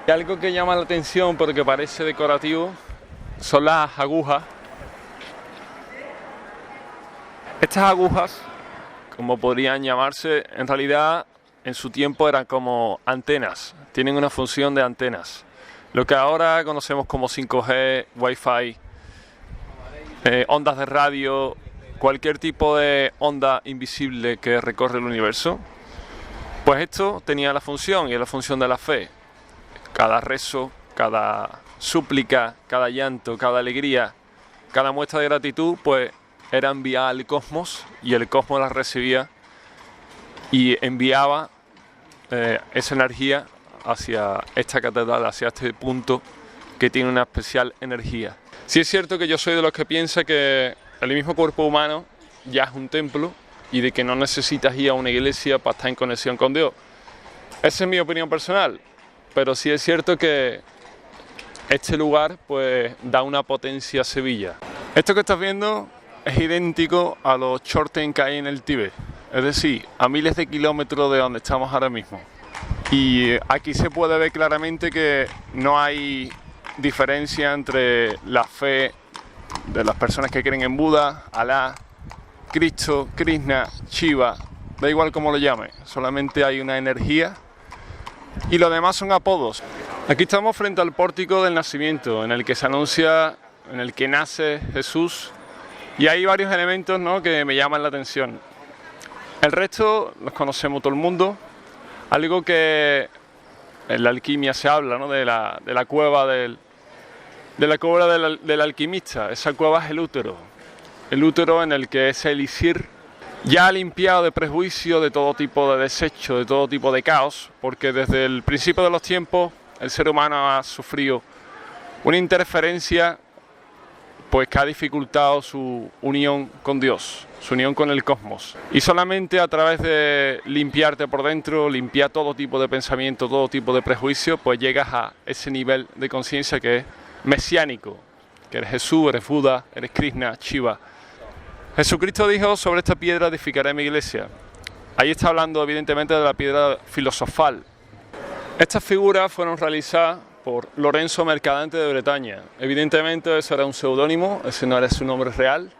Y algo que llama la atención porque parece decorativo son las agujas. Estas agujas, como podrían llamarse, en realidad en su tiempo eran como antenas, tienen una función de antenas. Lo que ahora conocemos como 5G, Wi-Fi, ondas de radio, cualquier tipo de onda invisible que recorre el universo, pues esto tenía la función, y es la función de la fe. Cada rezo, cada súplica, cada llanto, cada alegría, cada muestra de gratitud, pues era enviada al cosmos, y el cosmos la recibía y enviaba esa energía hacia esta catedral, hacia este punto que tiene una especial energía. Sí es cierto que yo soy de los que piensa que el mismo cuerpo humano ya es un templo y de que no necesitas ir a una iglesia para estar en conexión con Dios. Esa es mi opinión personal, pero sí es cierto que este lugar pues da una potencia a Sevilla. Esto que estás viendo es idéntico a los chorten que hay en el Tíbet, es decir, a miles de kilómetros de donde estamos ahora mismo. Y aquí se puede ver claramente que no hay diferencia entre la fe de las personas que creen en Buda, Alá, Cristo, Krishna, Shiva, da igual cómo lo llame, solamente hay una energía y lo demás son apodos. Aquí estamos frente al pórtico del nacimiento, en el que se anuncia, en el que nace Jesús, y hay varios elementos, ¿no?, que me llaman la atención. El resto los conocemos todo el mundo. Algo que en la alquimia se habla, ¿no?, de la cueva del alquimista. Esa cueva es el útero en el que ese elixir ya ha limpiado de prejuicio, de todo tipo de desecho, de todo tipo de caos, porque desde el principio de los tiempos el ser humano ha sufrido una interferencia pues que ha dificultado su unión con Dios, su unión con el cosmos. Y solamente a través de limpiarte por dentro, limpiar todo tipo de pensamiento, todo tipo de prejuicio, pues llegas a ese nivel de conciencia que es mesiánico, que eres Jesús, eres Buda, eres Krishna, Shiva. Jesucristo dijo: sobre esta piedra edificaré mi iglesia. Ahí está hablando evidentemente de la piedra filosofal. Estas figuras fueron realizadas por Lorenzo Mercadante de Bretaña. Evidentemente eso era un seudónimo, ese no era su nombre real.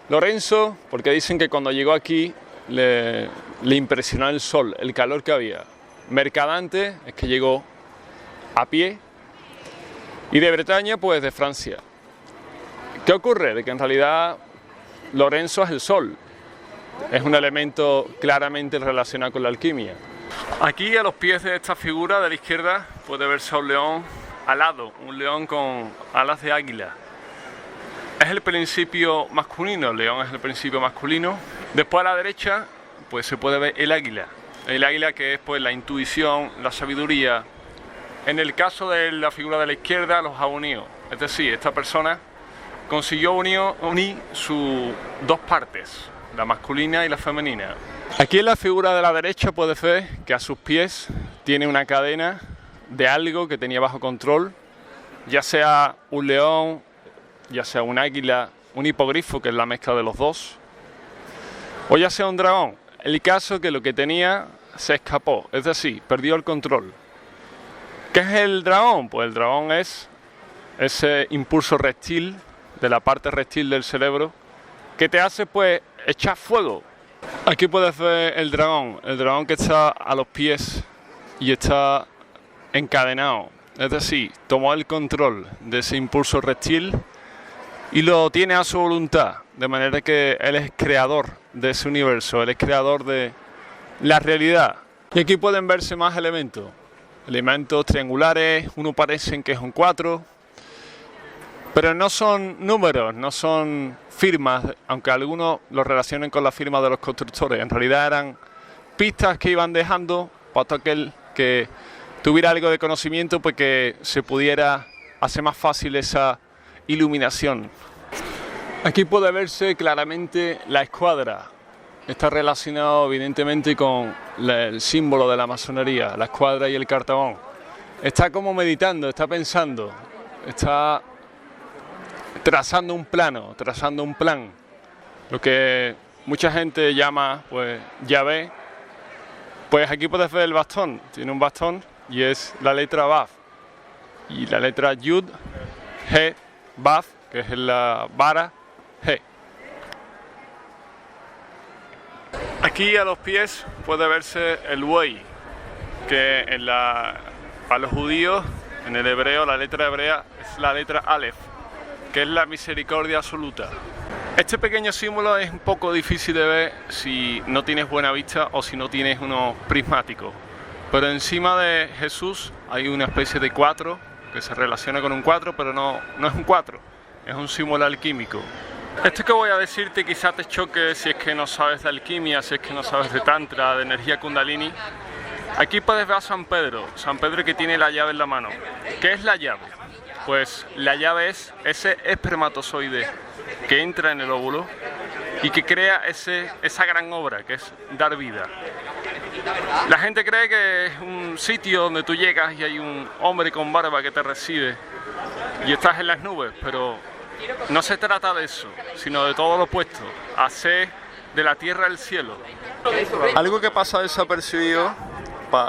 Lorenzo, porque dicen que cuando llegó aquí le impresionó el sol, el calor que había. Mercadante es que llegó a pie. Y de Bretaña, pues de Francia. ¿Qué ocurre? De que en realidad Lorenzo es el sol. Es un elemento claramente relacionado con la alquimia. Aquí a los pies de esta figura de la izquierda puede verse a un león alado, un león con alas de águila. Es el principio masculino, el león es el principio masculino. Después a la derecha pues se puede ver el águila que es pues la intuición, la sabiduría. En el caso de la figura de la izquierda los ha unido, es decir, esta persona consiguió unir sus dos partes, la masculina y la femenina. Aquí en la figura de la derecha puedes ver que a sus pies tiene una cadena de algo que tenía bajo control, ya sea un león, ya sea un águila, un hipogrifo, que es la mezcla de los dos, o ya sea un dragón. El caso es que lo que tenía se escapó, es decir, perdió el control. ¿Qué es el dragón? Pues el dragón es ese impulso reptil, de la parte reptil del cerebro, que te hace pues echar fuego. Aquí puedes ver el dragón que está a los pies y está encadenado, es decir, tomó el control de ese impulso reptil y lo tiene a su voluntad, de manera que él es creador de ese universo, él es creador de la realidad. Y aquí pueden verse más elementos triangulares, uno parecen que es un 4, pero no son números, no son firmas, aunque algunos lo relacionen con la firma de los constructores. En realidad eran pistas que iban dejando para todo aquel que tuviera algo de conocimiento, pues que se pudiera hacer más fácil esa iluminación. Aquí puede verse claramente la escuadra. Está relacionado evidentemente con el símbolo de la masonería, la escuadra y el cartabón. Está como meditando, está pensando, está trazando un plano, trazando un plan. Lo que mucha gente llama pues Yahvé. Pues aquí puedes ver el bastón, tiene un bastón y es la letra Vav. y la letra Yud, He, Baf, que es la vara, He. Aquí a los pies puede verse el buey, que para los judíos, en el hebreo, la letra hebrea es la letra Aleph, que es la misericordia absoluta. Este pequeño símbolo es un poco difícil de ver si no tienes buena vista o si no tienes unos prismáticos. Pero encima de Jesús hay una especie de 4 que se relaciona con un 4, pero no es un 4, es un símbolo alquímico. Esto que voy a decirte quizás te choque si es que no sabes de alquimia, si es que no sabes de tantra, de energía kundalini. Aquí puedes ver a San Pedro que tiene la llave en la mano. ¿Qué es la llave? Pues la llave es ese espermatozoide que entra en el óvulo y que crea esa gran obra que es dar vida. La gente cree que es un sitio donde tú llegas y hay un hombre con barba que te recibe y estás en las nubes, pero no se trata de eso, sino de todo lo opuesto, hacer de la tierra el cielo. Algo que pasa desapercibido,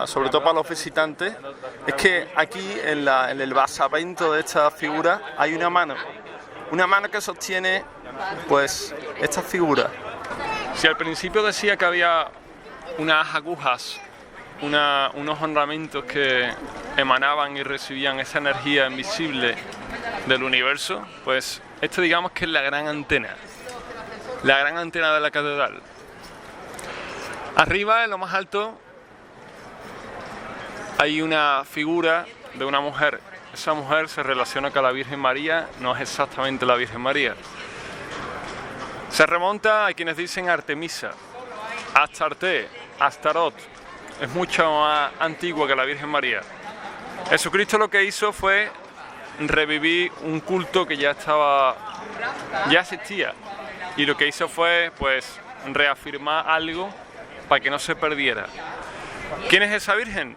sobre todo para los visitantes, es que aquí en el basamento de esta figura hay una mano que sostiene pues esta figura. Si al principio decía que había unas agujas, unos ornamentos que emanaban y recibían esa energía invisible del universo, pues esto digamos que es la gran antena de la catedral. Arriba, en lo más alto, hay una figura de una mujer. Esa mujer se relaciona con la Virgen María, no es exactamente la Virgen María. Se remonta a quienes dicen Artemisa, Astarte, Astarot. Es mucho más antigua que la Virgen María. Jesucristo lo que hizo fue revivir un culto que ya existía. Y lo que hizo fue pues reafirmar algo para que no se perdiera. ¿Quién es esa Virgen?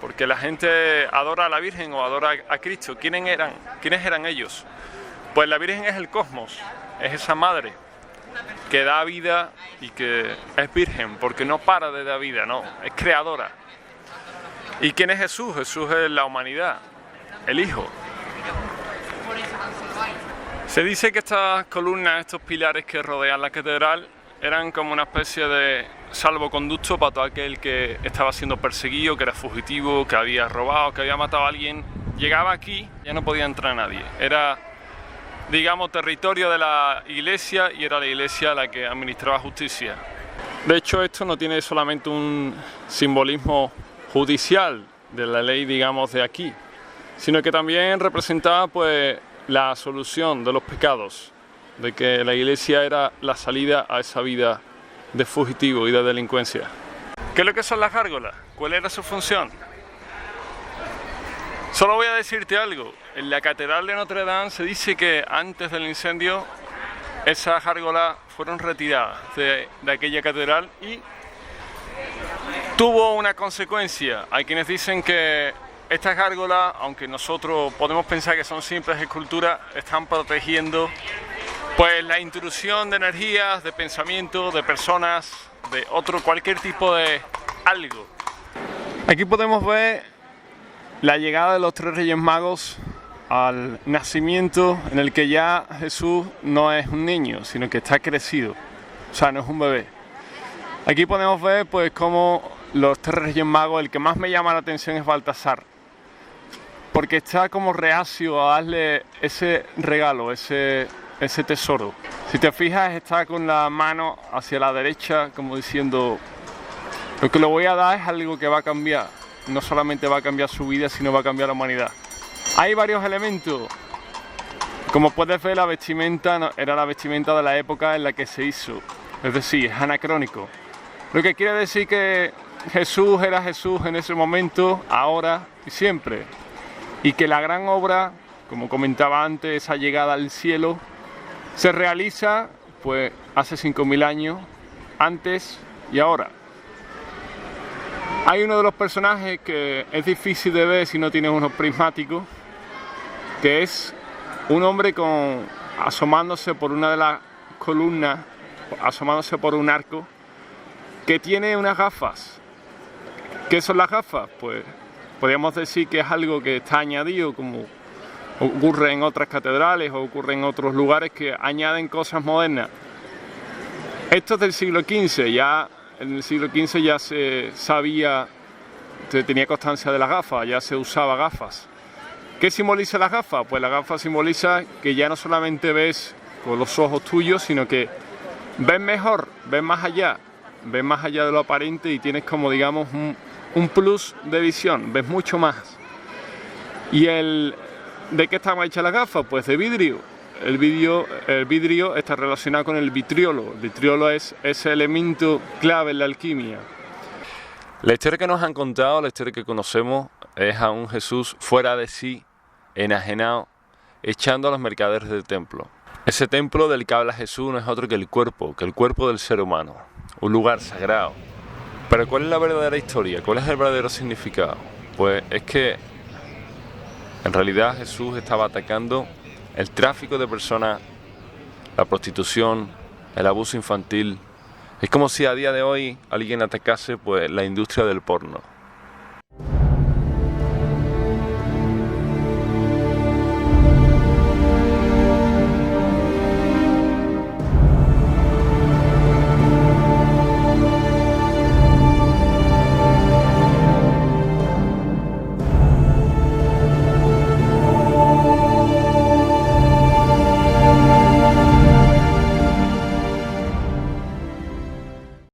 Porque la gente adora a la Virgen o adora a Cristo. ¿Quiénes eran ellos? Pues la Virgen es el cosmos, es esa madre que da vida y que es virgen, porque no para de dar vida, no, es creadora. ¿Y quién es Jesús? Jesús es la humanidad, el Hijo. Se dice que estas columnas, estos pilares que rodean la catedral, eran como una especie de salvoconducto para todo aquel que estaba siendo perseguido, que era fugitivo, que había robado, que había matado a alguien. Llegaba aquí, ya no podía entrar nadie. Era, digamos, territorio de la iglesia y era la iglesia la que administraba justicia. De hecho, esto no tiene solamente un simbolismo judicial de la ley, digamos, de aquí, sino que también representaba pues la solución de los pecados, de que la iglesia era la salida a esa vida de fugitivo y de delincuencia. ¿Qué es lo que son las gárgolas? ¿Cuál era su función? Solo voy a decirte algo. En la catedral de Notre Dame se dice que antes del incendio esas gárgolas fueron retiradas de aquella catedral y tuvo una consecuencia. Hay quienes dicen que estas gárgolas, aunque nosotros podemos pensar que son simples esculturas, están protegiendo pues la intrusión de energías, de pensamientos, de personas, de cualquier tipo de algo. Aquí podemos ver la llegada de los 3 Reyes Magos al nacimiento en el que ya Jesús no es un niño, sino que está crecido, o sea, no es un bebé. Aquí podemos ver pues cómo los 3 Reyes Magos, el que más me llama la atención es Baltasar, porque está como reacio a darle ese regalo, ese tesoro. Si te fijas, está con la mano hacia la derecha, como diciendo, lo que le voy a dar es algo que va a cambiar. No solamente va a cambiar su vida, sino va a cambiar la humanidad. Hay varios elementos. Como puedes ver, la vestimenta era la vestimenta de la época en la que se hizo. Es decir, es anacrónico. Lo que quiere decir que Jesús era Jesús en ese momento, ahora y siempre. Y que la gran obra, como comentaba antes, esa llegada al cielo, se realiza pues hace 5000 años, antes y ahora. Hay uno de los personajes que es difícil de ver si no tienes unos prismáticos, que es un hombre asomándose por una de las columnas, asomándose por un arco, que tiene unas gafas. ¿Qué son las gafas? Pues podríamos decir que es algo que está añadido, como ocurre en otras catedrales o ocurre en otros lugares que añaden cosas modernas. Esto es del siglo XV, ya en el siglo XV ya se sabía, se tenía constancia de las gafas, ya se usaba gafas. ¿Qué simboliza las gafas? Pues la gafa simboliza que ya no solamente ves con los ojos tuyos, sino que ves mejor, ves más allá de lo aparente y tienes como, digamos, un plus de visión, ves mucho más. ¿Y de qué están hechas las gafas? Pues de vidrio. El vidrio está relacionado con el vitriolo. El vitriolo es ese elemento clave en la alquimia. La historia que nos han contado, la historia que conocemos, es a un Jesús fuera de sí, enajenado, echando a los mercaderes del templo. Ese templo del que habla Jesús no es otro que el cuerpo del ser humano, un lugar sagrado. Pero ¿cuál es la verdadera historia? ¿Cuál es el verdadero significado? Pues es que en realidad Jesús estaba atacando el tráfico de personas, la prostitución, el abuso infantil. Es como si a día de hoy alguien atacase pues la industria del porno.